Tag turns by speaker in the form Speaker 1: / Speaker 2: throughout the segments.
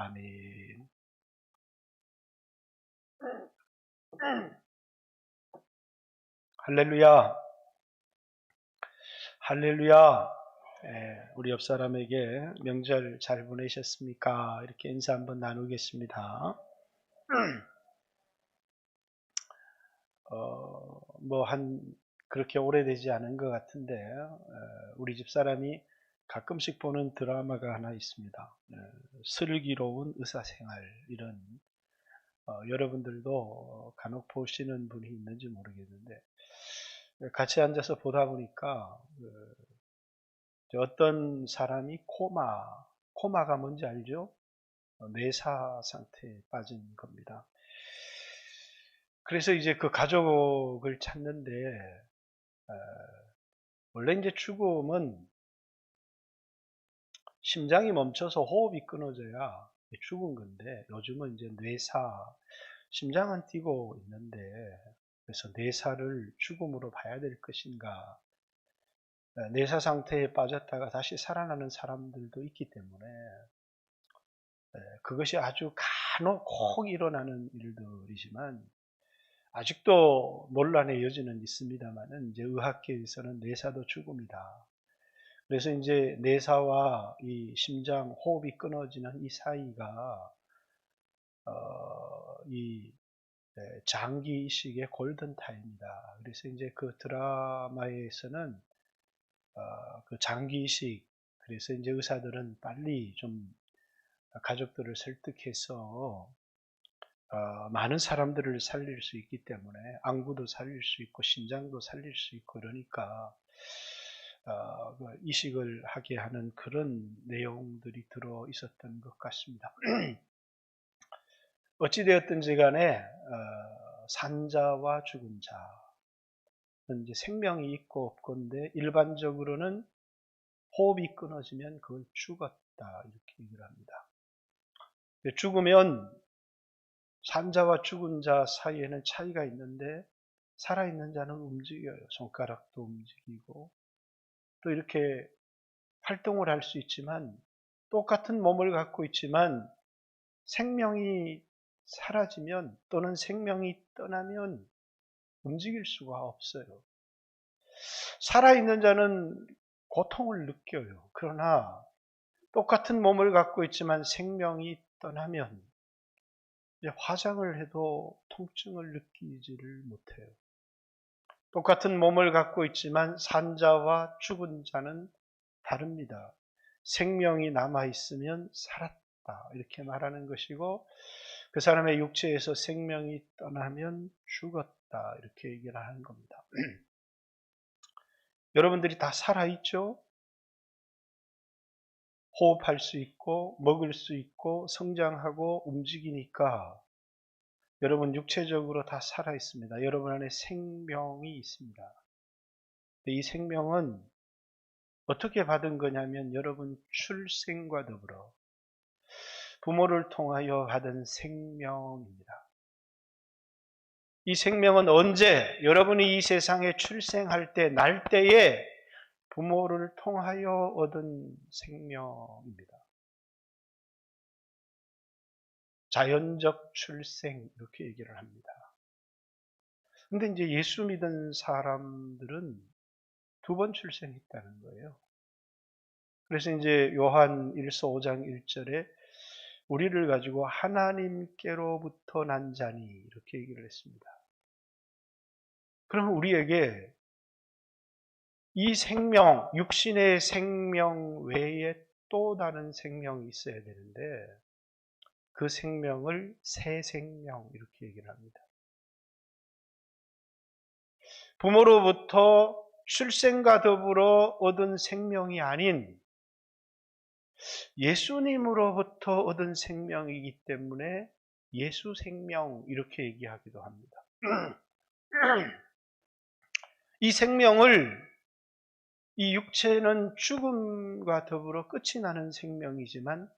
Speaker 1: 아멘. 할렐루야. 할렐루야. 우리 옆 사람에게 명절 잘 보내셨습니까? 이렇게 인사 한번 나누겠습니다. 그렇게 오래되지 않은 것 같은데, 우리 집 사람이 가끔씩 보는 드라마가 하나 있습니다. 슬기로운 의사생활, 이런, 여러분들도 간혹 보시는 분이 있는지 모르겠는데, 같이 앉아서 보다 보니까, 어떤 사람이 코마가 뭔지 알죠? 뇌사 상태에 빠진 겁니다. 그래서 이제 그 가족을 찾는데, 원래 이제 죽음은 심장이 멈춰서 호흡이 끊어져야 죽은 건데, 요즘은 이제 심장은 뛰고 있는데, 그래서 뇌사를 죽음으로 봐야 될 것인가, 뇌사 상태에 빠졌다가 다시 살아나는 사람들도 있기 때문에, 그것이 아주 간혹 꼭 일어나는 일들이지만, 아직도 논란의 여지는 있습니다만은, 이제 의학계에서는 뇌사도 죽음이다. 그래서 이제 뇌사와 이 심장 호흡이 끊어지는 이 사이가, 이 장기 이식의 골든 타임이다. 그래서 이제 그 드라마에서는, 그 장기 이식, 그래서 이제 의사들은 빨리 좀 가족들을 설득해서 많은 사람들을 살릴 수 있기 때문에 안구도 살릴 수 있고 심장도 살릴 수 있고, 그러니까 그 이식을 하게 하는 그런 내용들이 들어 있었던 것 같습니다. 어찌되었든지 간에 산자와 죽은 자는 이제 생명이 있고 없건데, 일반적으로는 호흡이 끊어지면 그걸 죽었다, 이렇게 얘기를 합니다. 죽으면 산자와 죽은 자 사이에는 차이가 있는데, 살아있는 자는 움직여요. 손가락도 움직이고 또 이렇게 활동을 할 수 있지만, 똑같은 몸을 갖고 있지만 생명이 사라지면 또는 생명이 떠나면 움직일 수가 없어요. 살아있는 자는 고통을 느껴요. 그러나 똑같은 몸을 갖고 있지만 생명이 떠나면 화장을 해도 통증을 느끼지를 못해요. 똑같은 몸을 갖고 있지만 산자와 죽은 자는 다릅니다. 생명이 남아있으면 살았다, 이렇게 말하는 것이고, 그 사람의 육체에서 생명이 떠나면 죽었다, 이렇게 얘기를 하는 겁니다. 여러분들이 다 살아있죠? 호흡할 수 있고 먹을 수 있고 성장하고 움직이니까 여러분 육체적으로 다 살아있습니다. 여러분 안에 생명이 있습니다. 이 생명은 어떻게 받은 거냐면, 여러분 출생과 더불어 부모를 통하여 받은 생명입니다. 이 생명은 언제? 여러분이 이 세상에 출생할 때, 날 때에 부모를 통하여 얻은 생명입니다. 자연적 출생, 이렇게 얘기를 합니다. 근데 이제 예수 믿은 사람들은 두 번 출생했다는 거예요. 그래서 이제 요한 1서 5장 1절에 우리를 가지고 하나님께로부터 난 자니, 이렇게 얘기를 했습니다. 그러면 우리에게 이 생명, 육신의 생명 외에 또 다른 생명이 있어야 되는데, 그 생명을 새 생명, 이렇게 얘기를 합니다. 부모로부터 출생과 더불어 얻은 생명이 아닌 예수님으로부터 얻은 생명이기 때문에 예수 생명, 이렇게 얘기하기도 합니다. 이 생명을, 이 육체는 죽음과 더불어 끝이 나는 생명이지만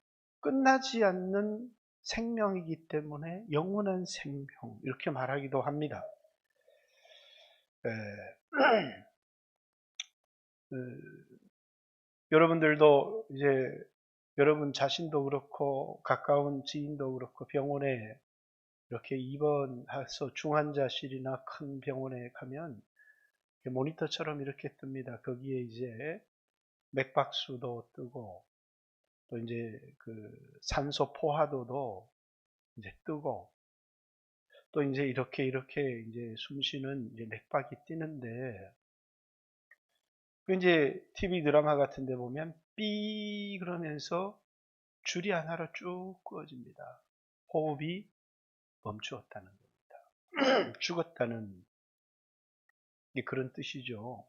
Speaker 1: 끝나지 않는 생명이기 때문에 영원한 생명, 이렇게 말하기도 합니다. 여러분들도 이제 여러분 자신도 그렇고 가까운 지인도 그렇고 병원에 이렇게 입원해서 중환자실이나 큰 병원에 가면 모니터처럼 이렇게 뜹니다. 거기에 이제 맥박수도 뜨고 또 이제 그 산소 포화도도 이제 뜨고 또 이제 이렇게 이제 숨 쉬는 이제 맥박이 뛰는데 이제 TV 드라마 같은 데 보면 삐 그러면서 줄이 하나로 쭉 꺼집니다. 호흡이 멈추었다는 겁니다. 죽었다는 그런 뜻이죠.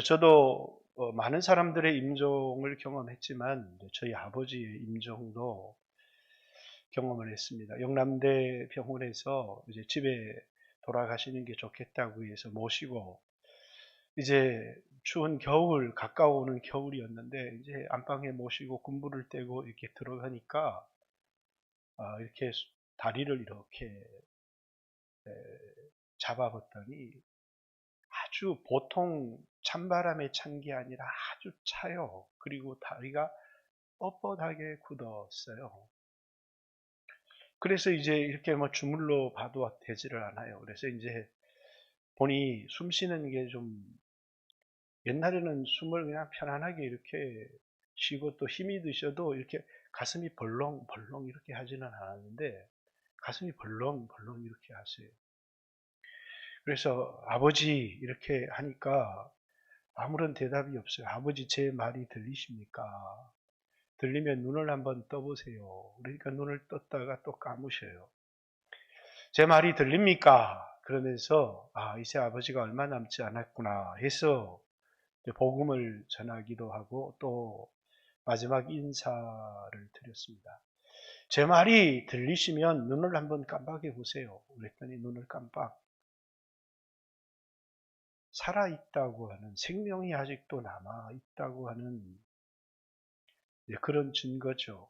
Speaker 1: 저도 많은 사람들의 임종을 경험했지만 저희 아버지의 임종도 경험을 했습니다. 영남대 병원에서 이제 집에 돌아가시는 게 좋겠다고 해서 모시고 이제 추운 겨울 가까워오는 겨울이었는데 이제 안방에 모시고 군부를 떼고 이렇게 들어가니까 이렇게 다리를 이렇게 잡아봤더니 아주 보통 찬바람에 찬 게 아니라 아주 차요. 그리고 다리가 뻣뻣하게 굳었어요. 그래서 이제 이렇게 뭐 주물러 봐도 되지를 않아요. 그래서 이제 보니 숨 쉬는 게 좀 옛날에는 숨을 그냥 편안하게 이렇게 쉬고 또 힘이 드셔도 이렇게 가슴이 벌렁벌렁 이렇게 하지는 않았는데 가슴이 벌렁벌렁 이렇게 하세요. 그래서 아버지 이렇게 하니까 아무런 대답이 없어요. 아버지 제 말이 들리십니까? 들리면 눈을 한번 떠보세요. 그러니까 눈을 떴다가 또 감으셔요. 제 말이 들립니까? 그러면서 이제 아버지가 얼마 남지 않았구나 해서 복음을 전하기도 하고 또 마지막 인사를 드렸습니다. 제 말이 들리시면 눈을 한번 깜빡해 보세요. 그랬더니 눈을 깜빡. 살아있다고 하는, 생명이 아직도 남아있다고 하는 그런 증거죠.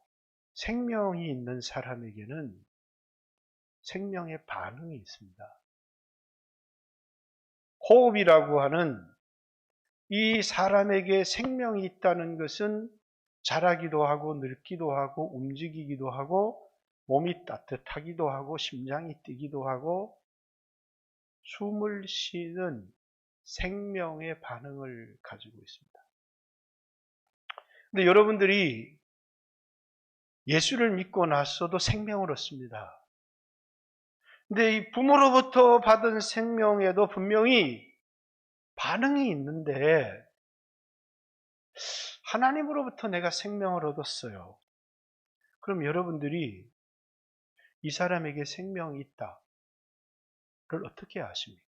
Speaker 1: 생명이 있는 사람에게는 생명의 반응이 있습니다. 호흡이라고 하는 이 사람에게 생명이 있다는 것은 자라기도 하고 늙기도 하고 움직이기도 하고 몸이 따뜻하기도 하고 심장이 뛰기도 하고 숨을 쉬는 생명의 반응을 가지고 있습니다. 근데 여러분들이 예수를 믿고 나서도 생명을 얻습니다. 근데 이 부모로부터 받은 생명에도 분명히 반응이 있는데 하나님으로부터 내가 생명을 얻었어요. 그럼 여러분들이 이 사람에게 생명이 있다를 어떻게 아십니까?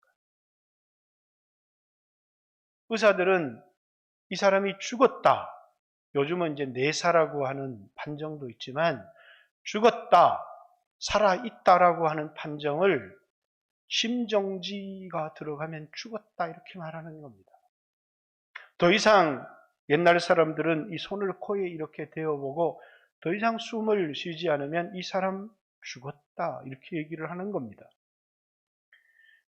Speaker 1: 의사들은 이 사람이 죽었다. 요즘은 이제 내사라고 하는 판정도 있지만 죽었다, 살아있다라고 하는 판정을 심정지가 들어가면 죽었다 이렇게 말하는 겁니다. 더 이상 옛날 사람들은 이 손을 코에 이렇게 대어보고 더 이상 숨을 쉬지 않으면 이 사람 죽었다 이렇게 얘기를 하는 겁니다.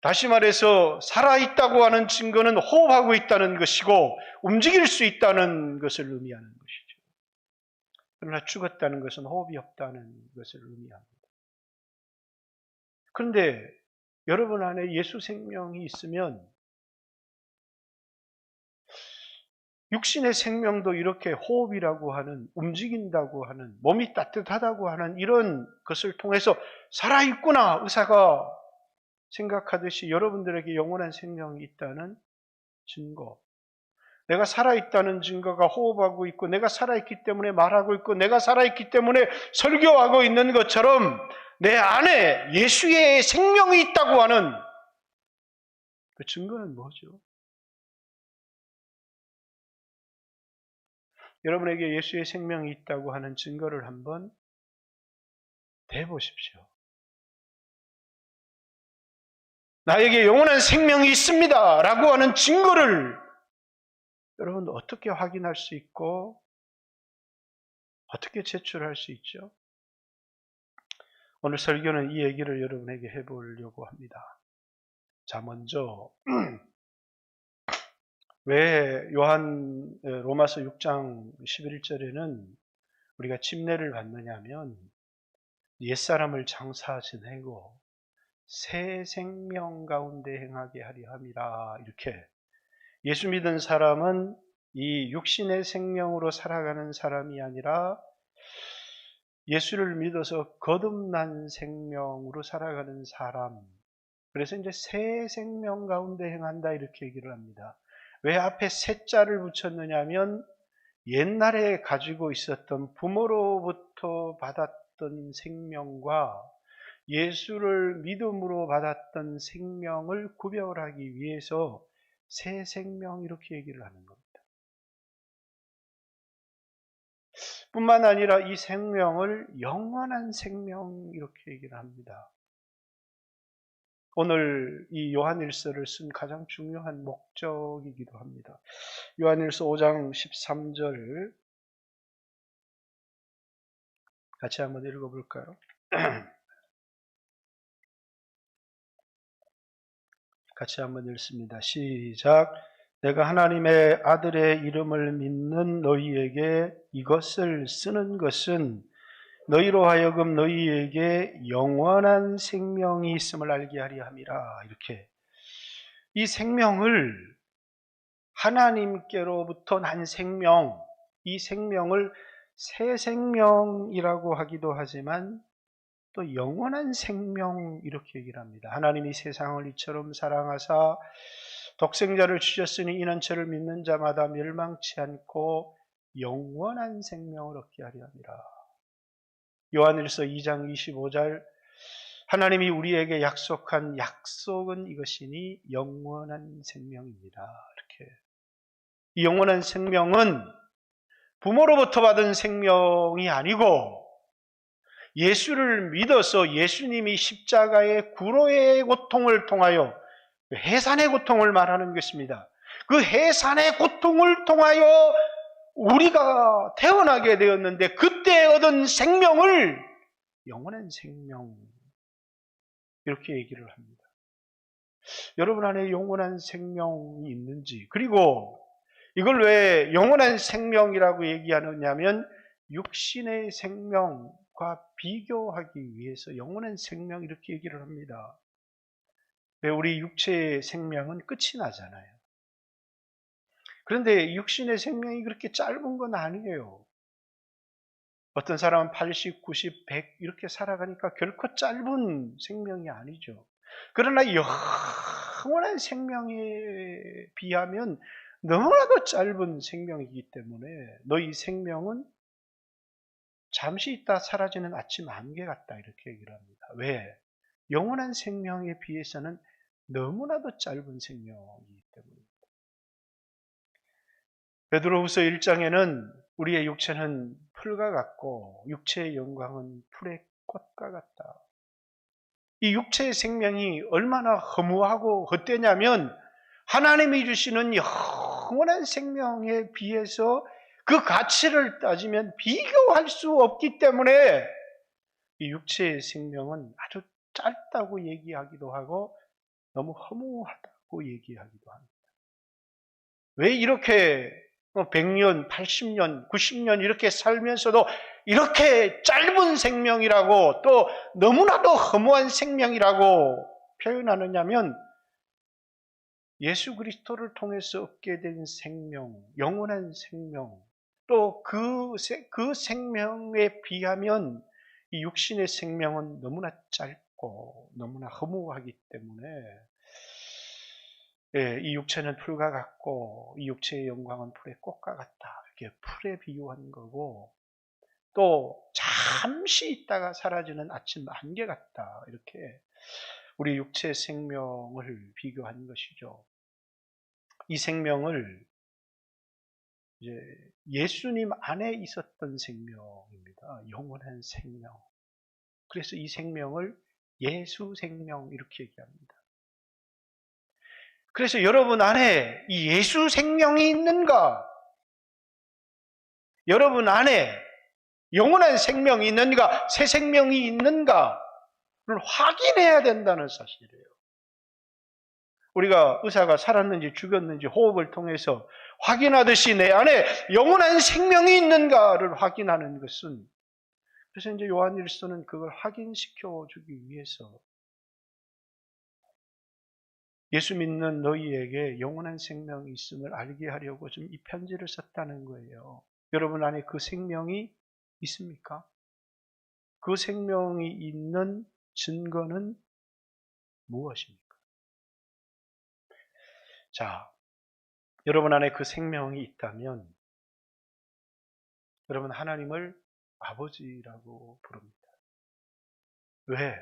Speaker 1: 다시 말해서 살아있다고 하는 증거는 호흡하고 있다는 것이고 움직일 수 있다는 것을 의미하는 것이죠. 그러나 죽었다는 것은 호흡이 없다는 것을 의미합니다. 그런데 여러분 안에 예수 생명이 있으면 육신의 생명도 이렇게 호흡이라고 하는, 움직인다고 하는, 몸이 따뜻하다고 하는 이런 것을 통해서 살아있구나 의사가 생각하듯이 여러분들에게 영원한 생명이 있다는 증거, 내가 살아있다는 증거가 호흡하고 있고 내가 살아있기 때문에 말하고 있고 내가 살아있기 때문에 설교하고 있는 것처럼 내 안에 예수의 생명이 있다고 하는 그 증거는 뭐죠? 여러분에게 예수의 생명이 있다고 하는 증거를 한번 대보십시오. 나에게 영원한 생명이 있습니다 라고 하는 증거를 여러분 어떻게 확인할 수 있고 어떻게 제출할 수 있죠? 오늘 설교는 이 얘기를 여러분에게 해보려고 합니다. 자, 먼저 왜 로마서 6장 11절에는 우리가 침례를 받느냐면 옛사람을 장사지내고 새 생명 가운데 행하게 하려 함이라. 이렇게 예수 믿은 사람은 이 육신의 생명으로 살아가는 사람이 아니라 예수를 믿어서 거듭난 생명으로 살아가는 사람. 그래서 이제 새 생명 가운데 행한다 이렇게 얘기를 합니다. 왜 앞에 새자를 붙였느냐 하면 옛날에 가지고 있었던 부모로부터 받았던 생명과 예수를 믿음으로 받았던 생명을 구별하기 위해서 새 생명 이렇게 얘기를 하는 겁니다. 뿐만 아니라 이 생명을 영원한 생명 이렇게 얘기를 합니다. 오늘 이 요한일서를 쓴 가장 중요한 목적이기도 합니다. 요한일서 5장 13절 같이 한번 읽어볼까요? 같이 한번 읽습니다. 시작. 내가 하나님의 아들의 이름을 믿는 너희에게 이것을 쓰는 것은 너희로 하여금 너희에게 영원한 생명이 있음을 알게 하려 함이라. 이렇게 이 생명을 하나님께로부터 난 생명, 이 생명을 새 생명이라고 하기도 하지만 또 영원한 생명 이렇게 얘기를 합니다. 하나님이 세상을 이처럼 사랑하사 독생자를 주셨으니 이는 저를 믿는 자마다 멸망치 않고 영원한 생명을 얻게 하려 함이라. 요한일서 2장 25절 하나님이 우리에게 약속한 약속은 이것이니 영원한 생명입니다. 이렇게 이 영원한 생명은 부모로부터 받은 생명이 아니고 예수를 믿어서 예수님이 십자가의 구로의 고통을 통하여 해산의 고통을 말하는 것입니다. 그 해산의 고통을 통하여 우리가 태어나게 되었는데 그때 얻은 생명을 영원한 생명 이렇게 얘기를 합니다. 여러분 안에 영원한 생명이 있는지, 그리고 이걸 왜 영원한 생명이라고 얘기하느냐면 육신의 생명과 비교하기 위해서 영원한 생명 이렇게 얘기를 합니다. 왜 우리 육체의 생명은 끝이 나잖아요. 그런데 육신의 생명이 그렇게 짧은 건 아니에요. 어떤 사람은 80, 90, 100 이렇게 살아가니까 결코 짧은 생명이 아니죠. 그러나 영원한 생명에 비하면 너무나도 짧은 생명이기 때문에 너희 생명은 잠시 있다 사라지는 아침 안개 같다 이렇게 얘기를 합니다. 왜? 영원한 생명에 비해서는 너무나도 짧은 생명이기 때문입니다. 베드로후서 1장에는 우리의 육체는 풀과 같고 육체의 영광은 풀의 꽃과 같다. 이 육체의 생명이 얼마나 허무하고 헛되냐면 하나님이 주시는 영원한 생명에 비해서 그 가치를 따지면 비교할 수 없기 때문에 이 육체의 생명은 아주 짧다고 얘기하기도 하고 너무 허무하다고 얘기하기도 합니다. 왜 이렇게 100년, 80년, 90년 이렇게 살면서도 이렇게 짧은 생명이라고 또 너무나도 허무한 생명이라고 표현하느냐면 예수 그리스도를 통해서 얻게 된 생명, 영원한 생명, 또 그 생명에 비하면 이 육신의 생명은 너무나 짧고 너무나 허무하기 때문에 이 육체는 풀과 같고 이 육체의 영광은 풀의 꽃과 같다. 이렇게 풀에 비유한 거고 또 잠시 있다가 사라지는 아침 안개 같다. 이렇게 우리 육체의 생명을 비교한 것이죠. 이 생명을 이제 예수님 안에 있었던 생명입니다. 영원한 생명. 그래서 이 생명을 예수 생명 이렇게 얘기합니다. 그래서 여러분 안에 이 예수 생명이 있는가? 여러분 안에 영원한 생명이 있는가? 새 생명이 있는가를 확인해야 된다는 사실이에요. 우리가 의사가 살았는지 죽었는지 호흡을 통해서 확인하듯이 내 안에 영원한 생명이 있는가를 확인하는 것은, 그래서 이제 요한일서는 그걸 확인시켜 주기 위해서 예수 믿는 너희에게 영원한 생명이 있음을 알게 하려고 좀 이 편지를 썼다는 거예요. 여러분 안에 그 생명이 있습니까? 그 생명이 있는 증거는 무엇입니까? 자, 여러분 안에 그 생명이 있다면 여러분 하나님을 아버지라고 부릅니다. 왜?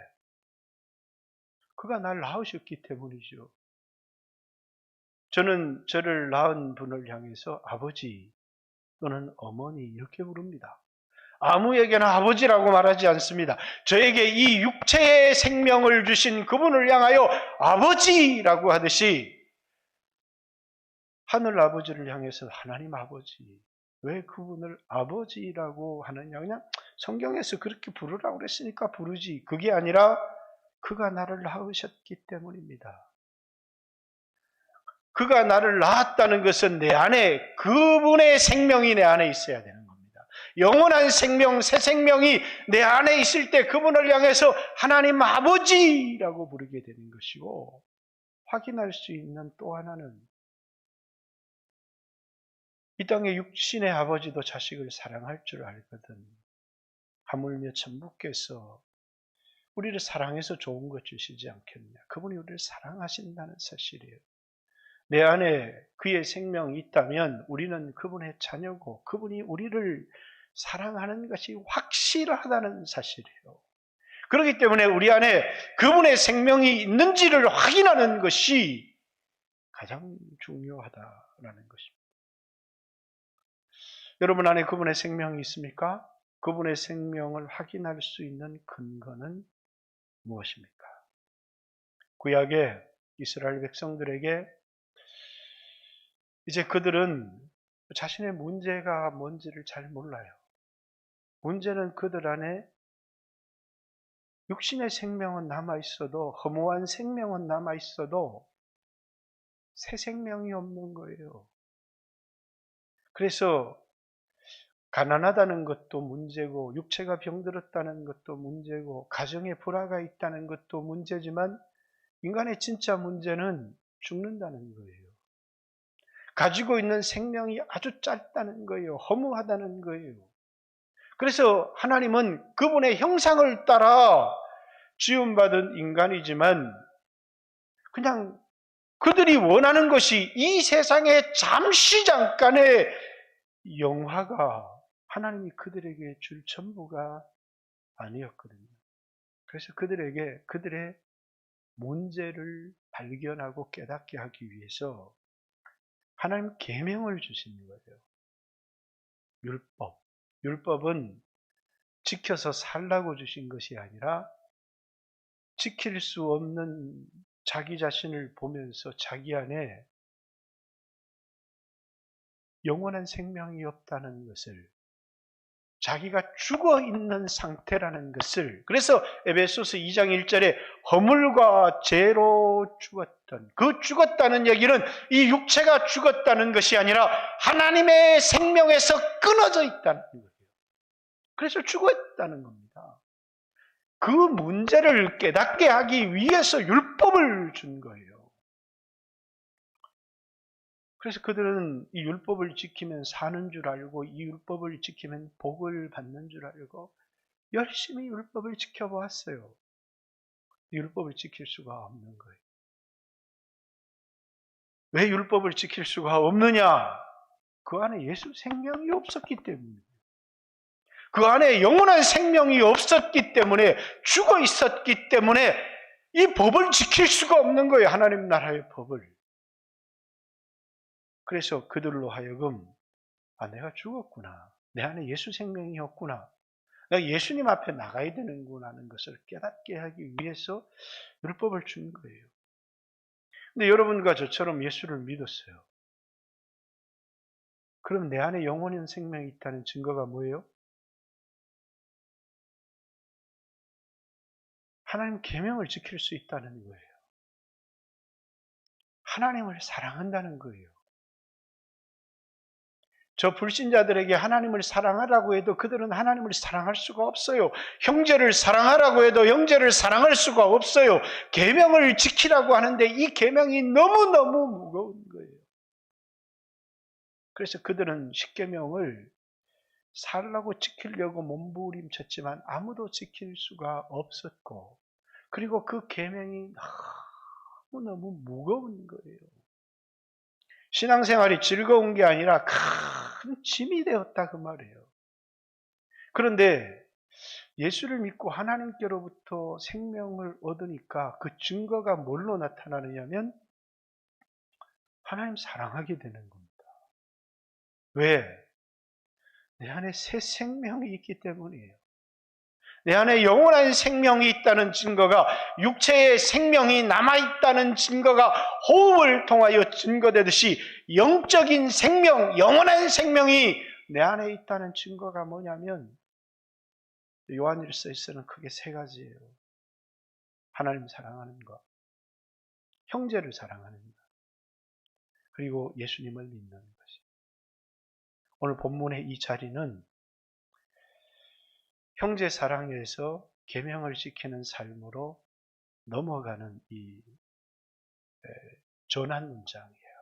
Speaker 1: 그가 날 낳으셨기 때문이죠. 저는 저를 낳은 분을 향해서 아버지 또는 어머니 이렇게 부릅니다. 아무에게나 아버지라고 말하지 않습니다. 저에게 이 육체의 생명을 주신 그분을 향하여 아버지라고 하듯이 하늘 아버지를 향해서 하나님 아버지. 왜 그분을 아버지라고 하느냐? 그냥 성경에서 그렇게 부르라고 그랬으니까 부르지. 그게 아니라 그가 나를 낳으셨기 때문입니다. 그가 나를 낳았다는 것은 내 안에 그분의 생명이 내 안에 있어야 되는 겁니다. 영원한 생명, 새 생명이 내 안에 있을 때 그분을 향해서 하나님 아버지라고 부르게 되는 것이고, 확인할 수 있는 또 하나는 이 땅의 육신의 아버지도 자식을 사랑할 줄 알거든. 하물며 천부께서 우리를 사랑해서 좋은 것 주시지 않겠냐. 그분이 우리를 사랑하신다는 사실이에요. 내 안에 그의 생명이 있다면 우리는 그분의 자녀고 그분이 우리를 사랑하는 것이 확실하다는 사실이에요. 그렇기 때문에 우리 안에 그분의 생명이 있는지를 확인하는 것이 가장 중요하다라는 것입니다. 여러분 안에 그분의 생명이 있습니까? 그분의 생명을 확인할 수 있는 근거는 무엇입니까? 구약의 이스라엘 백성들에게 이제 그들은 자신의 문제가 뭔지를 잘 몰라요. 문제는 그들 안에 육신의 생명은 남아있어도, 허무한 생명은 남아있어도 새 생명이 없는 거예요. 그래서 가난하다는 것도 문제고, 육체가 병들었다는 것도 문제고, 가정에 불화가 있다는 것도 문제지만 인간의 진짜 문제는 죽는다는 거예요. 가지고 있는 생명이 아주 짧다는 거예요. 허무하다는 거예요. 그래서 하나님은 그분의 형상을 따라 지음받은 인간이지만 그냥 그들이 원하는 것이 이 세상의 잠시 잠깐의 영화가 하나님이 그들에게 줄 전부가 아니었거든요. 그래서 그들에게 그들의 문제를 발견하고 깨닫게 하기 위해서 하나님 계명을 주시는 거예요. 율법. 율법은 지켜서 살라고 주신 것이 아니라 지킬 수 없는 자기 자신을 보면서 자기 안에 영원한 생명이 없다는 것을, 자기가 죽어 있는 상태라는 것을, 그래서 에베소서 2장 1절에 허물과 죄로 죽었던, 그 죽었다는 얘기는 이 육체가 죽었다는 것이 아니라 하나님의 생명에서 끊어져 있다는 거예요. 그래서 죽었다는 겁니다. 그 문제를 깨닫게 하기 위해서 율법을 준 거예요. 그래서 그들은 이 율법을 지키면 사는 줄 알고, 이 율법을 지키면 복을 받는 줄 알고 열심히 율법을 지켜보았어요. 율법을 지킬 수가 없는 거예요. 왜 율법을 지킬 수가 없느냐? 그 안에 예수 생명이 없었기 때문입니다. 그 안에 영원한 생명이 없었기 때문에, 죽어 있었기 때문에 이 법을 지킬 수가 없는 거예요. 하나님 나라의 법을. 그래서 그들로 하여금 내가 죽었구나. 내 안에 예수 생명이 없구나. 내가 예수님 앞에 나가야 되는구나 하는 것을 깨닫게 하기 위해서 율법을 준 거예요. 근데 여러분과 저처럼 예수를 믿었어요. 그럼 내 안에 영원한 생명이 있다는 증거가 뭐예요? 하나님 계명을 지킬 수 있다는 거예요. 하나님을 사랑한다는 거예요. 저 불신자들에게 하나님을 사랑하라고 해도 그들은 하나님을 사랑할 수가 없어요. 형제를 사랑하라고 해도 형제를 사랑할 수가 없어요. 계명을 지키라고 하는데 이 계명이 너무너무 무거운 거예요. 그래서 그들은 십계명을 살라고 지키려고 몸부림쳤지만 아무도 지킬 수가 없었고, 그리고 그 계명이 너무너무 무거운 거예요. 신앙생활이 즐거운 게 아니라 큰 짐이 되었다 그 말이에요. 그런데 예수를 믿고 하나님께로부터 생명을 얻으니까 그 증거가 뭘로 나타나느냐면 하나님 사랑하게 되는 겁니다. 왜? 내 안에 새 생명이 있기 때문이에요. 내 안에 영원한 생명이 있다는 증거가, 육체의 생명이 남아있다는 증거가 호흡을 통하여 증거되듯이 영적인 생명, 영원한 생명이 내 안에 있다는 증거가 뭐냐면 요한일서에서는 크게 세 가지예요. 하나님 사랑하는 것, 형제를 사랑하는 것, 그리고 예수님을 믿는 것이. 오늘 본문의 이 자리는 형제 사랑에서 계명을 지키는 삶으로 넘어가는 이 전환 문장이에요.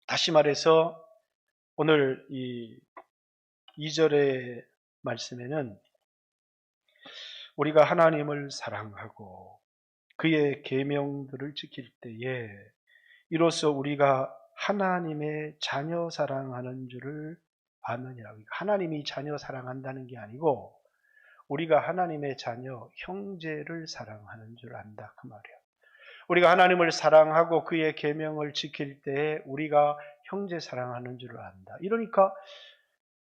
Speaker 1: 다시 말해서 오늘 이 2절의 말씀에는 우리가 하나님을 사랑하고 그의 계명들을 지킬 때에 이로써 우리가 하나님의 자녀 사랑하는 줄을 아느니라. 하나님이 자녀 사랑한다는 게 아니고 우리가 하나님의 자녀, 형제를 사랑하는 줄 안다 그 말이에요. 우리가 하나님을 사랑하고 그의 계명을 지킬 때에 우리가 형제 사랑하는 줄을 안다. 이러니까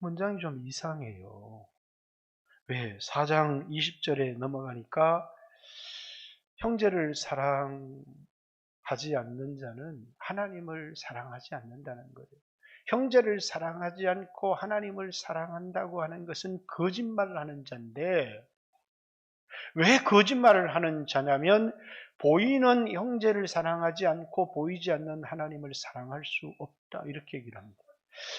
Speaker 1: 문장이 좀 이상해요. 왜? 4장 20절에 넘어가니까 형제를 사랑하지 않는 자는 하나님을 사랑하지 않는다는 거예요. 형제를 사랑하지 않고 하나님을 사랑한다고 하는 것은 거짓말을 하는 자인데, 왜 거짓말을 하는 자냐면 보이는 형제를 사랑하지 않고 보이지 않는 하나님을 사랑할 수 없다 이렇게 얘기를 합니다.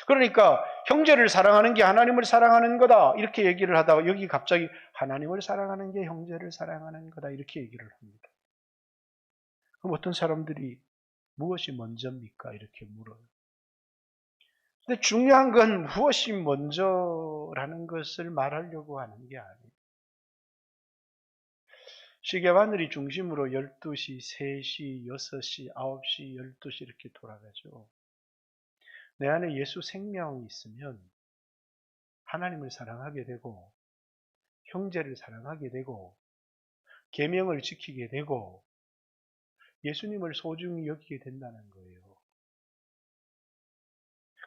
Speaker 1: 그러니까 형제를 사랑하는 게 하나님을 사랑하는 거다 이렇게 얘기를 하다가 여기 갑자기 하나님을 사랑하는 게 형제를 사랑하는 거다 이렇게 얘기를 합니다. 그럼 어떤 사람들이 무엇이 먼저입니까? 이렇게 물어요. 근데 중요한 건 무엇이 먼저라는 것을 말하려고 하는 게 아니에요. 시계바늘이 중심으로 12시, 3시, 6시, 9시, 12시 이렇게 돌아가죠. 내 안에 예수 생명이 있으면 하나님을 사랑하게 되고 형제를 사랑하게 되고 계명을 지키게 되고 예수님을 소중히 여기게 된다는 거예요.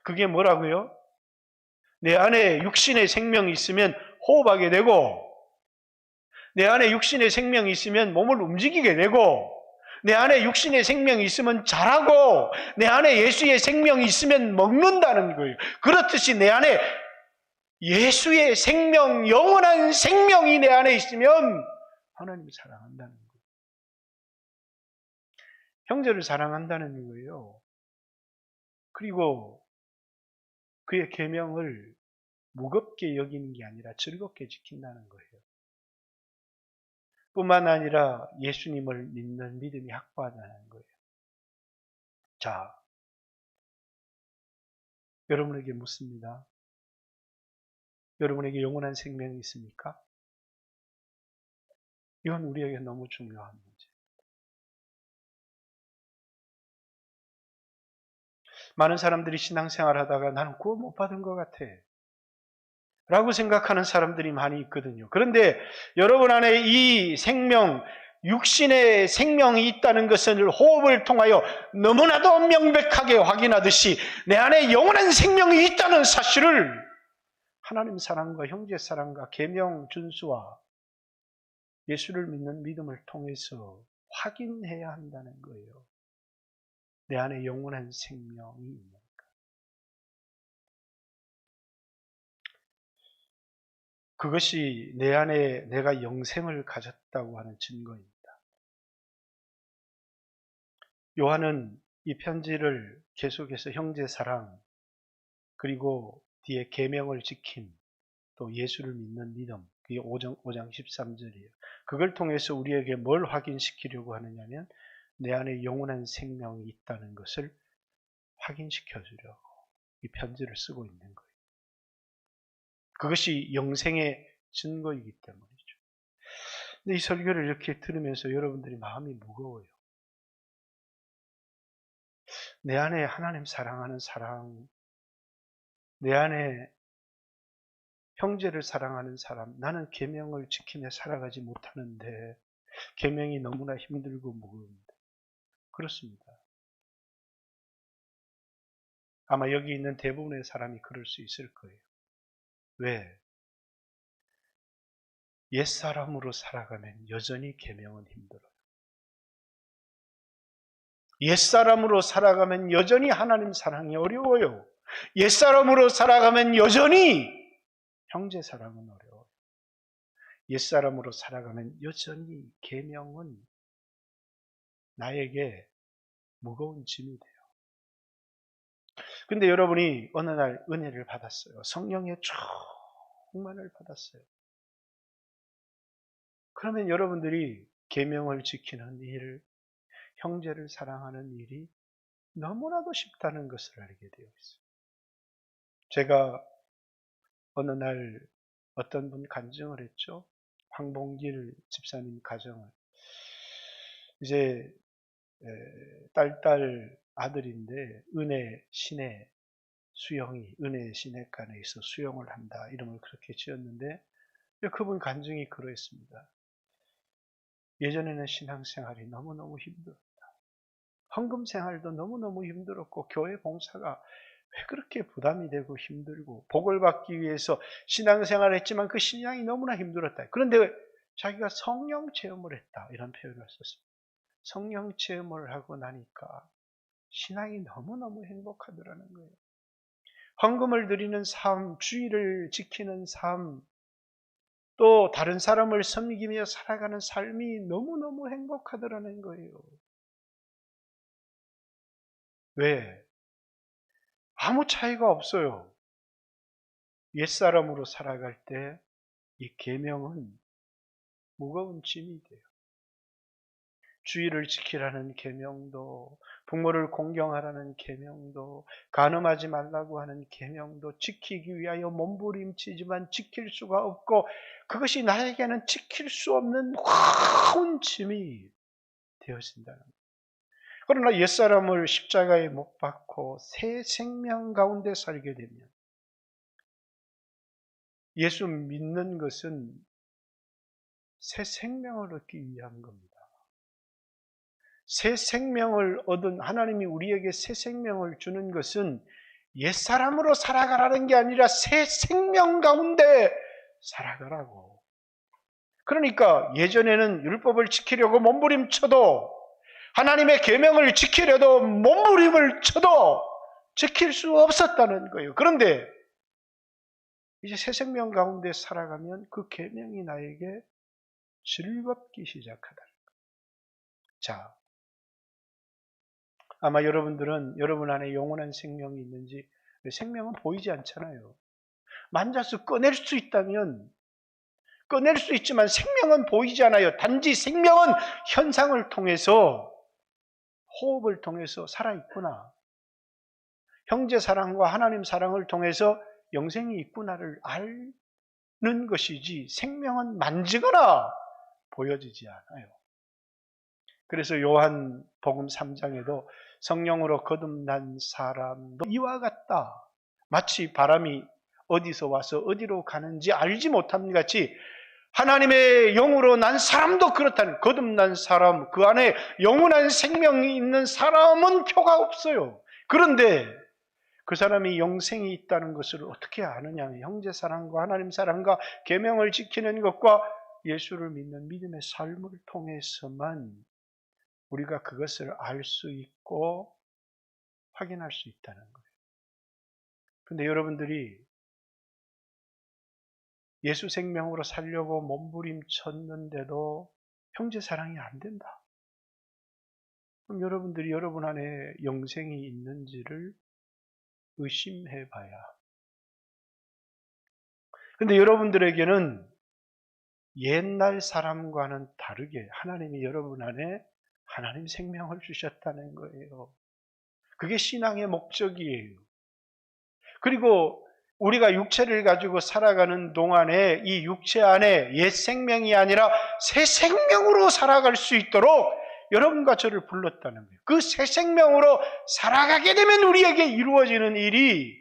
Speaker 1: 그게 뭐라고요? 내 안에 육신의 생명이 있으면 호흡하게 되고 내 안에 육신의 생명이 있으면 몸을 움직이게 되고 내 안에 육신의 생명이 있으면 자라고 내 안에 예수의 생명이 있으면 먹는다는 거예요. 그렇듯이 내 안에 예수의 생명, 영원한 생명이 내 안에 있으면 하나님을 사랑한다는 거예요. 형제를 사랑한다는 거예요. 그리고 그의 계명을 무겁게 여기는 게 아니라 즐겁게 지킨다는 거예요. 뿐만 아니라 예수님을 믿는 믿음이 확고하다는 거예요. 자, 여러분에게 묻습니다. 여러분에게 영원한 생명이 있습니까? 이건 우리에게 너무 중요한 문제. 많은 사람들이 신앙생활 하다가 나는 구원 못 받은 것 같아 라고 생각하는 사람들이 많이 있거든요. 그런데 여러분 안에 이 생명, 육신의 생명이 있다는 것을 호흡을 통하여 너무나도 명백하게 확인하듯이 내 안에 영원한 생명이 있다는 사실을 하나님 사랑과 형제 사랑과 계명 준수와 예수를 믿는 믿음을 통해서 확인해야 한다는 거예요. 내 안에 영원한 생명이 있는가. 그것이 내 안에 내가 영생을 가졌다고 하는 증거입니다. 요한은 이 편지를 계속해서 형제 사랑, 그리고 뒤에 계명을 지킴, 또 예수를 믿는 믿음, 그게 5장 13절이에요. 그걸 통해서 우리에게 뭘 확인시키려고 하느냐면 내 안에 영원한 생명이 있다는 것을 확인시켜 주려고 이 편지를 쓰고 있는 거예요. 그것이 영생의 증거이기 때문이죠. 근데 이 설교를 이렇게 들으면서 여러분들이 마음이 무거워요. 내 안에 하나님 사랑하는 사랑, 내 안에 형제를 사랑하는 사람, 나는 계명을 지키며 살아가지 못하는데 계명이 너무나 힘들고 무거운데. 그렇습니다. 아마 여기 있는 대부분의 사람이 그럴 수 있을 거예요. 왜? 옛사람으로 살아가면 여전히 계명은 힘들어요. 옛사람으로 살아가면 여전히 하나님 사랑이 어려워요. 옛사람으로 살아가면 여전히 형제 사랑은 어려워요. 옛사람으로 살아가면 여전히 계명은 나에게 무거운 짐이 돼요. 근데 여러분이 어느 날 은혜를 받았어요. 성령의 충만을 받았어요. 그러면 여러분들이 계명을 지키는 일, 형제를 사랑하는 일이 너무나도 쉽다는 것을 알게 되어 있어요. 제가 어느 날 어떤 분 간증을 했죠. 황봉길 집사님 가정을. 이제 딸 아들인데 은혜 시내 수영이 은혜 시내간에서 수영을 한다. 이름을 그렇게 지었는데 그분 간증이 그러했습니다. 예전에는 신앙생활이 너무너무 힘들었다. 헌금 생활도 너무너무 힘들었고 교회 봉사가 왜 그렇게 부담이 되고 힘들고 복을 받기 위해서 신앙생활을 했지만 그 신앙이 너무나 힘들었다. 그런데 자기가 성령 체험을 했다. 이런 표현을 썼습니다. 성령 체험을 하고 나니까 신앙이 너무너무 행복하더라는 거예요. 헌금을 드리는 삶, 주의를 지키는 삶, 또 다른 사람을 섬기며 살아가는 삶이 너무너무 행복하더라는 거예요. 왜? 아무 차이가 없어요. 옛사람으로 살아갈 때 이 계명은 무거운 짐이 돼요. 주의를 지키라는 계명도, 부모를 공경하라는 계명도, 간음하지 말라고 하는 계명도 지키기 위하여 몸부림치지만 지킬 수가 없고 그것이 나에게는 지킬 수 없는 무거운 짐이 되어진다는 거예요. 그러나 옛사람을 십자가에 못 박고 새 생명 가운데 살게 되면 예수 믿는 것은 새 생명을 얻기 위한 겁니다. 새 생명을 얻은 하나님이 우리에게 새 생명을 주는 것은 옛사람으로 살아가라는 게 아니라 새 생명 가운데 살아가라고. 그러니까 예전에는 율법을 지키려고 몸부림쳐도 하나님의 계명을 지키려도 몸부림을 쳐도 지킬 수 없었다는 거예요. 그런데 이제 새 생명 가운데 살아가면 그 계명이 나에게 즐겁기 시작하다. 자, 아마 여러분들은 여러분 안에 영원한 생명이 있는지 생명은 보이지 않잖아요. 만져서 꺼낼 수 있다면 꺼낼 수 있지만 생명은 보이지 않아요. 단지 생명은 현상을 통해서 호흡을 통해서 살아있구나. 형제 사랑과 하나님 사랑을 통해서 영생이 있구나를 아는 것이지 생명은 만지거나 보여지지 않아요. 그래서 요한 복음 3장에도 성령으로 거듭난 사람도 이와 같다. 마치 바람이 어디서 와서 어디로 가는지 알지 못함 같이 하나님의 영으로 난 사람도 그렇다는, 거듭난 사람, 그 안에 영원한 생명이 있는 사람은 표가 없어요. 그런데 그 사람이 영생이 있다는 것을 어떻게 아느냐? 형제 사랑과 하나님 사랑과 계명을 지키는 것과 예수를 믿는 믿음의 삶을 통해서만 우리가 그것을 알 수 있고 확인할 수 있다는 거예요. 근데 여러분들이 예수 생명으로 살려고 몸부림쳤는데도 형제 사랑이 안 된다. 그럼 여러분들이 여러분 안에 영생이 있는지를 의심해 봐야 근데 여러분들에게는 옛날 사람과는 다르게 하나님이 여러분 안에 하나님 생명을 주셨다는 거예요. 그게 신앙의 목적이에요. 그리고 우리가 육체를 가지고 살아가는 동안에 이 육체 안에 옛 생명이 아니라 새 생명으로 살아갈 수 있도록 여러분과 저를 불렀다는 거예요. 그 새 생명으로 살아가게 되면 우리에게 이루어지는 일이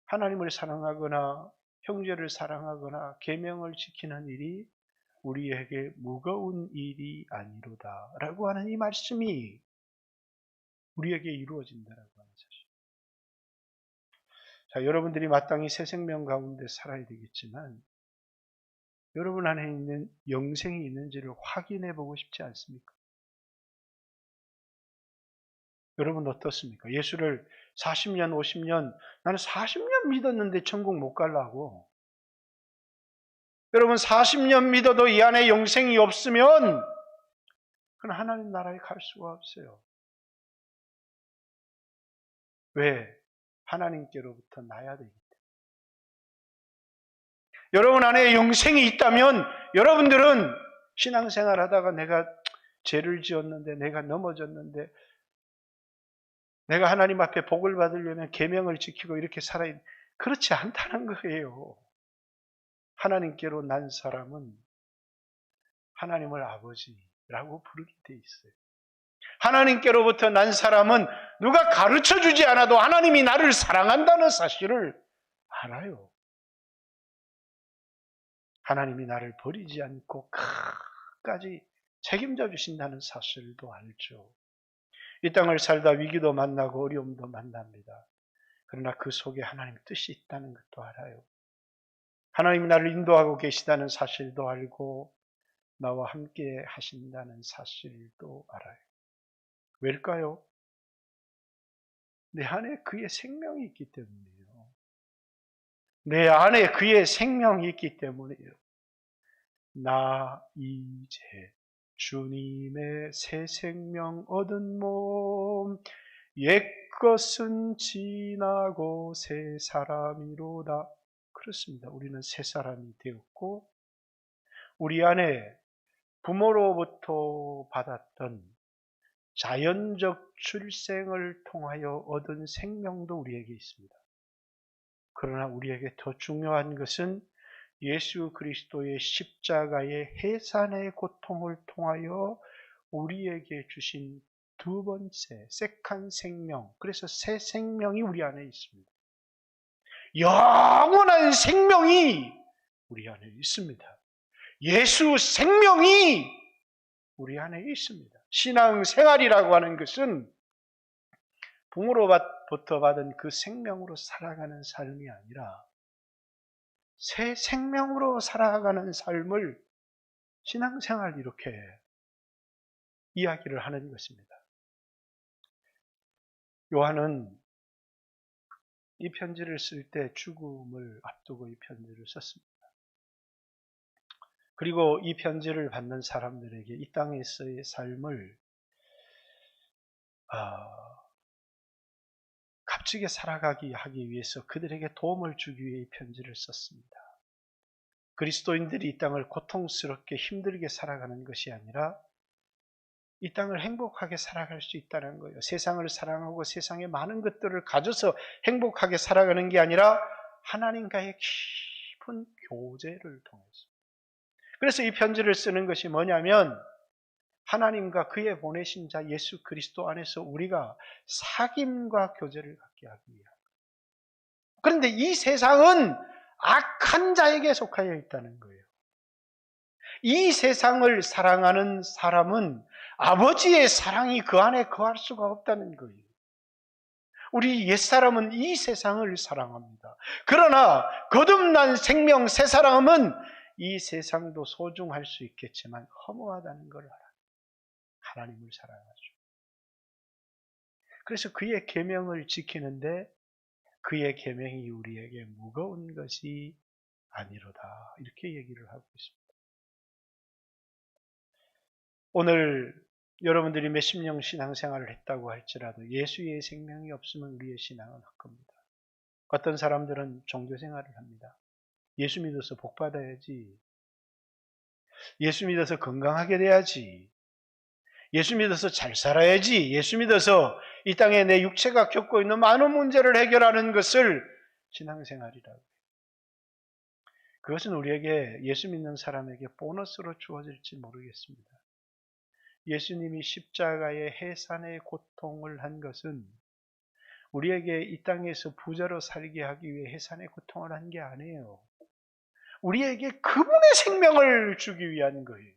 Speaker 1: 하나님을 사랑하거나 형제를 사랑하거나 계명을 지키는 일이 우리에게 무거운 일이 아니로다 라고 하는 이 말씀이 우리에게 이루어진다라고 하는 사실. 자, 여러분들이 마땅히 새 생명 가운데 살아야 되겠지만 여러분 안에 있는 영생이 있는지를 확인해 보고 싶지 않습니까? 여러분 어떻습니까? 예수를 40년, 50년, 나는 40년 믿었는데 천국 못 가려고. 여러분 40년 믿어도 이 안에 영생이 없으면 그건 하나님 나라에 갈 수가 없어요. 왜? 하나님께로부터 나야 되기 때문에. 여러분 안에 영생이 있다면 여러분들은 신앙생활 하다가 내가 죄를 지었는데, 내가 넘어졌는데, 내가 하나님 앞에 복을 받으려면 계명을 지키고 이렇게 살아야 그렇지 않다는 거예요. 하나님께로 난 사람은 하나님을 아버지라고 부르게 돼 있어요. 하나님께로부터 난 사람은 누가 가르쳐 주지 않아도 하나님이 나를 사랑한다는 사실을 알아요. 하나님이 나를 버리지 않고 끝까지 책임져 주신다는 사실도 알죠. 이 땅을 살다 위기도 만나고 어려움도 만납니다. 그러나 그 속에 하나님의 뜻이 있다는 것도 알아요. 하나님이 나를 인도하고 계시다는 사실도 알고 나와 함께 하신다는 사실도 알아요. 왜일까요? 내 안에 그의 생명이 있기 때문이에요. 내 안에 그의 생명이 있기 때문이에요. 나 이제 주님의 새 생명 얻은 몸 옛것은 지나고 새 사람이로다. 그렇습니다. 우리는 새 사람이 되었고 우리 안에 부모로부터 받았던 자연적 출생을 통하여 얻은 생명도 우리에게 있습니다. 그러나 우리에게 더 중요한 것은 예수 그리스도의 십자가의 해산의 고통을 통하여 우리에게 주신 두 번째 세컨 생명, 그래서 새 생명이 우리 안에 있습니다. 영원한 생명이 우리 안에 있습니다. 예수 생명이 우리 안에 있습니다. 신앙생활이라고 하는 것은 부모로부터 받은 그 생명으로 살아가는 삶이 아니라 새 생명으로 살아가는 삶을 신앙생활 이렇게 이야기를 하는 것입니다. 요한은 이 편지를 쓸 때 죽음을 앞두고 이 편지를 썼습니다. 그리고 이 편지를 받는 사람들에게 이 땅에서의 삶을 값지게 살아가기 하기 위해서 그들에게 도움을 주기 위해 이 편지를 썼습니다. 그리스도인들이 이 땅을 고통스럽게 힘들게 살아가는 것이 아니라 이 땅을 행복하게 살아갈 수 있다는 거예요. 세상을 사랑하고 세상의 많은 것들을 가져서 행복하게 살아가는 게 아니라 하나님과의 깊은 교제를 통해서. 그래서 이 편지를 쓰는 것이 뭐냐면 하나님과 그의 보내신 자 예수 그리스도 안에서 우리가 사귐과 교제를 갖게 하기 위함. 그런데 이 세상은 악한 자에게 속하여 있다는 거예요. 이 세상을 사랑하는 사람은 아버지의 사랑이 그 안에 거할 수가 없다는 거예요. 우리 옛사람은 이 세상을 사랑합니다. 그러나 거듭난 생명 새 사람은 이 세상도 소중할 수 있겠지만 허무하다는 걸 알아요. 하나님을 사랑하죠. 그래서 그의 계명을 지키는데 그의 계명이 우리에게 무거운 것이 아니로다. 이렇게 얘기를 하고 있습니다. 오늘 여러분들이 몇십 년 신앙생활을 했다고 할지라도 예수의 생명이 없으면 우리의 신앙은 헛겁니다. 어떤 사람들은 종교생활을 합니다. 예수 믿어서 복 받아야지. 예수 믿어서 건강하게 돼야지. 예수 믿어서 잘 살아야지. 예수 믿어서 이 땅에 내 육체가 겪고 있는 많은 문제를 해결하는 것을 신앙생활이라고. 그것은 우리에게, 예수 믿는 사람에게 보너스로 주어질지 모르겠습니다. 예수님이 십자가의 해산의 고통을 한 것은 우리에게 이 땅에서 부자로 살게 하기 위해 해산의 고통을 한 게 아니에요. 우리에게 그분의 생명을 주기 위한 거예요.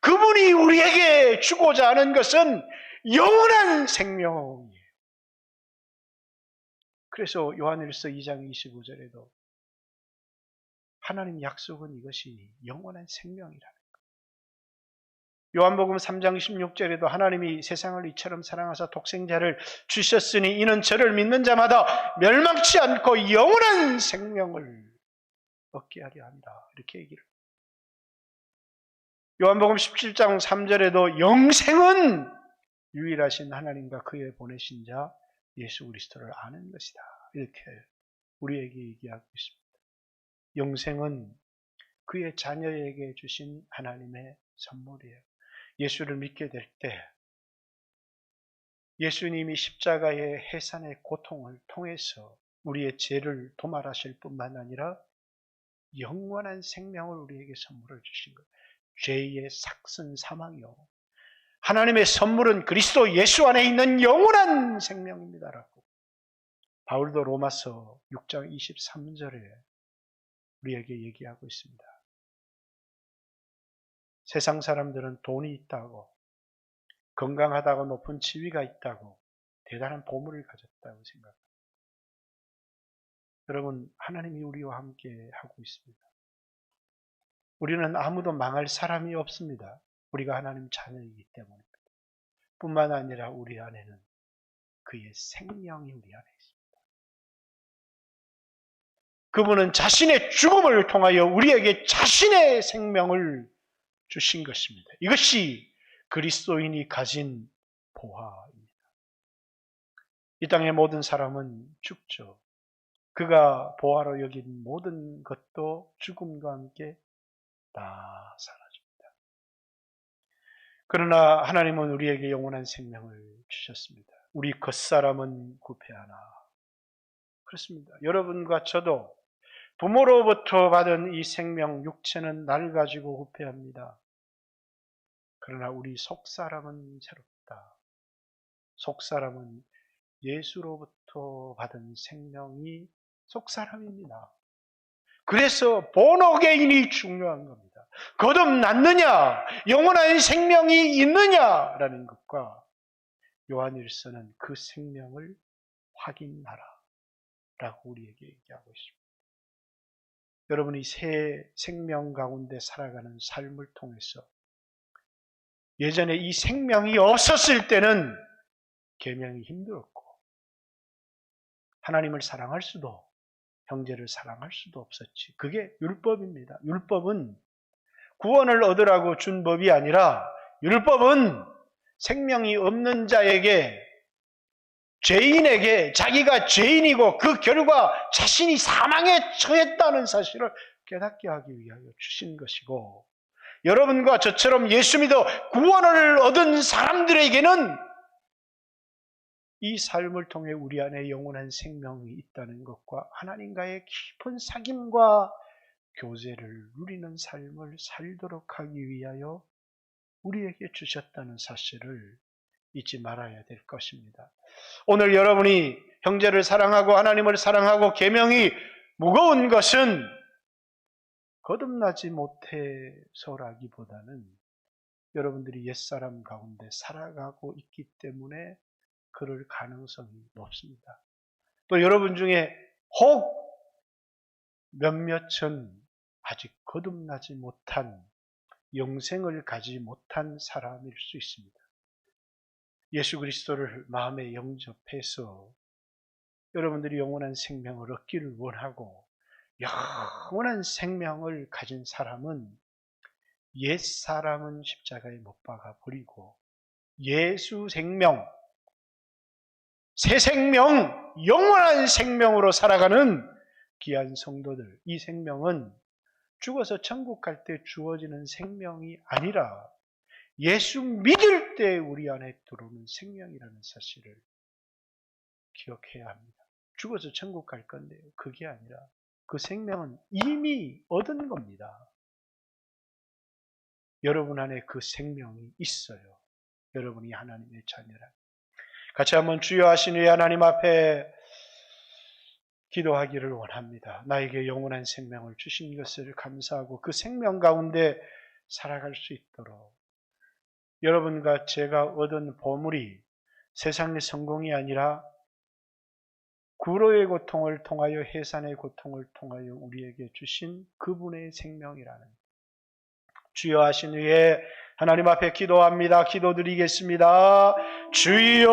Speaker 1: 그분이 우리에게 주고자 하는 것은 영원한 생명이에요. 그래서 요한일서 2장 25절에도 하나님 약속은 이것이니 영원한 생명이라는 거예요. 요한복음 3장 16절에도 하나님이 세상을 이처럼 사랑하사 독생자를 주셨으니 이는 저를 믿는 자마다 멸망치 않고 영원한 생명을 얻게 하려 한다. 이렇게 얘기를. 요한복음 17장 3절에도 영생은 유일하신 하나님과 그의 보내신 자 예수 그리스도를 아는 것이다. 이렇게 우리에게 얘기하고 있습니다. 영생은 그의 자녀에게 주신 하나님의 선물이에요. 예수를 믿게 될 때 예수님이 십자가의 해산의 고통을 통해서 우리의 죄를 도말하실 뿐만 아니라 영원한 생명을 우리에게 선물을 주신 거예요. 죄의 삭슨 사망이요, 하나님의 선물은 그리스도 예수 안에 있는 영원한 생명입니다라고 바울도 로마서 6장 23절에 우리에게 얘기하고 있습니다. 세상 사람들은 돈이 있다고, 건강하다고, 높은 지위가 있다고, 대단한 보물을 가졌다고 생각합니다. 여러분, 하나님이 우리와 함께 하고 있습니다. 우리는 아무도 망할 사람이 없습니다. 우리가 하나님 자녀이기 때문입니다. 뿐만 아니라 우리 안에는 그의 생명이 우리 안에 있습니다. 그분은 자신의 죽음을 통하여 우리에게 자신의 생명을 주신 것입니다. 이것이 그리스도인이 가진 보화입니다. 이 땅의 모든 사람은 죽죠. 그가 보화로 여긴 모든 것도 죽음과 함께 다 사라집니다. 그러나 하나님은 우리에게 영원한 생명을 주셨습니다. 우리 겉사람은 구패하나. 그렇습니다. 여러분과 저도 부모로부터 받은 이 생명, 육체는 낡아지고 후패합니다. 그러나 우리 속사람은 새롭다. 속사람은 예수로부터 받은 생명이 속사람입니다. 그래서 본어게인이 중요한 겁니다. 거듭났느냐, 영원한 생명이 있느냐라는 것과 요한일서는 그 생명을 확인하라 라고 우리에게 얘기하고 있습니다. 여러분이 새 생명 가운데 살아가는 삶을 통해서 예전에 이 생명이 없었을 때는 계명이 힘들었고 하나님을 사랑할 수도, 형제를 사랑할 수도 없었지. 그게 율법입니다. 율법은 구원을 얻으라고 준 법이 아니라 율법은 생명이 없는 자에게, 죄인에게 자기가 죄인이고 그 결과 자신이 사망에 처했다는 사실을 깨닫게 하기 위하여 주신 것이고, 여러분과 저처럼 예수 믿어 구원을 얻은 사람들에게는 이 삶을 통해 우리 안에 영원한 생명이 있다는 것과 하나님과의 깊은 사귐과 교제를 누리는 삶을 살도록 하기 위하여 우리에게 주셨다는 사실을 잊지 말아야 될 것입니다. 오늘 여러분이 형제를 사랑하고 하나님을 사랑하고 계명이 무거운 것은 거듭나지 못해서라기보다는 여러분들이 옛사람 가운데 살아가고 있기 때문에 그럴 가능성이 높습니다. 또 여러분 중에 혹 몇몇은 아직 거듭나지 못한, 영생을 가지 못한 사람일 수 있습니다. 예수 그리스도를 마음에 영접해서 여러분들이 영원한 생명을 얻기를 원하고 영원한 생명을 가진 사람은 옛사람은 십자가에 못 박아 버리고 예수 생명, 새 생명, 영원한 생명으로 살아가는 귀한 성도들, 이 생명은 죽어서 천국 갈 때 주어지는 생명이 아니라 예수 믿을 때 우리 안에 들어오는 생명이라는 사실을 기억해야 합니다. 죽어서 천국 갈 건데요. 그게 아니라 그 생명은 이미 얻은 겁니다. 여러분 안에 그 생명이 있어요. 여러분이 하나님의 자녀라. 같이 한번 주여 하신 후에 하나님 앞에 기도하기를 원합니다. 나에게 영원한 생명을 주신 것을 감사하고 그 생명 가운데 살아갈 수 있도록 여러분과 제가 얻은 보물이 세상의 성공이 아니라 구로의 고통을 통하여 해산의 고통을 통하여 우리에게 주신 그분의 생명이라는 주여 하신 후에 하나님 앞에 기도합니다. 기도드리겠습니다. 주여